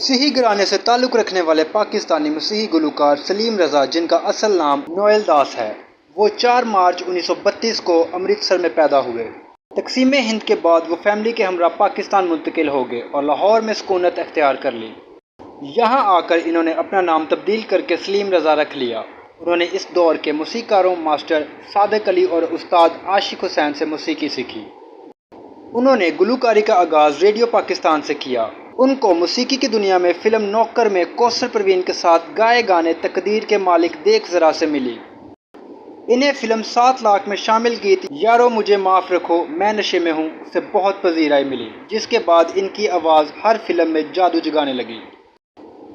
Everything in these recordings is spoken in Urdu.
مسیحی گھرانے سے تعلق رکھنے والے پاکستانی مسیحی گلوکار سلیم رضا، جن کا اصل نام نوئل داس ہے، وہ 4 مارچ 1932 کو امرتسر میں پیدا ہوئے۔ تقسیم ہند کے بعد وہ فیملی کے ہمراہ پاکستان منتقل ہو گئے اور لاہور میں سکونت اختیار کر لی۔ یہاں آ کر انہوں نے اپنا نام تبدیل کر کے سلیم رضا رکھ لیا۔ انہوں نے اس دور کے موسیقاروں ماسٹر صادق علی اور استاد عاشق حسین سے موسیقی سیکھی۔ انہوں نے گلوکاری کا آغاز ریڈیو پاکستان سے کیا۔ ان کو موسیقی کی دنیا میں فلم نوکر میں کوثر پروین کے ساتھ گائے گانے تقدیر کے مالک دیکھ ذرا سے ملی۔ انہیں فلم 7 لاکھ میں شامل گیت یارو مجھے معاف رکھو میں نشے میں ہوں سے بہت پذیرائی ملی، جس کے بعد ان کی آواز ہر فلم میں جادو جگانے لگی۔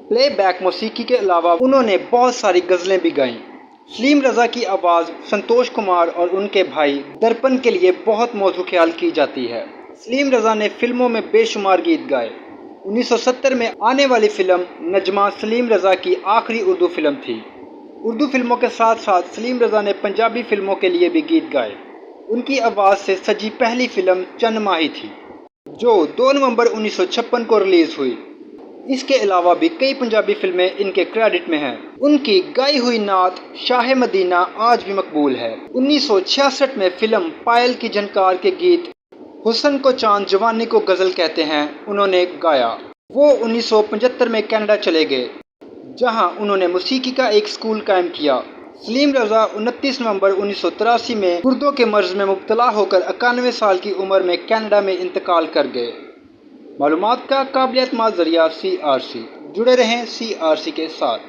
پلے بیک موسیقی کے علاوہ انہوں نے بہت ساری غزلیں بھی گائیں۔ سلیم رضا کی آواز سنتوش کمار اور ان کے بھائی درپن کے لیے بہت موزوں خیال کی جاتی ہے۔ سلیم رضا نے فلموں میں بے شمار گیت گائے۔ 1970 میں آنے والی فلم نجمہ سلیم رضا کی آخری اردو فلم تھی۔ اردو فلموں کے ساتھ ساتھ سلیم رضا نے پنجابی فلموں کے لیے بھی گیت گائے۔ ان کی آواز سے سجی پہلی فلم چند ماہی تھی، جو 2 نومبر 1956 کو ریلیز ہوئی۔ اس کے علاوہ بھی کئی پنجابی فلمیں ان کے کریڈٹ میں ہیں۔ ان کی گائی ہوئی نعت شاہ مدینہ آج بھی مقبول ہے۔ 1966 میں فلم پائل کی جھنکار کے گیت حسن کو چاند جوانی کو غزل کہتے ہیں انہوں نے گایا۔ وہ 1975 میں کینیڈا چلے گئے، جہاں انہوں نے موسیقی کا ایک اسکول قائم کیا۔ سلیم رضا 29 نومبر 1983 میں گردوں کے مرض میں مبتلا ہو کر 91 سال کی عمر میں کینیڈا میں انتقال کر گئے۔ معلومات کا قابل اعتماد ذریعہ CRC۔ جڑے رہیں CRC کے ساتھ۔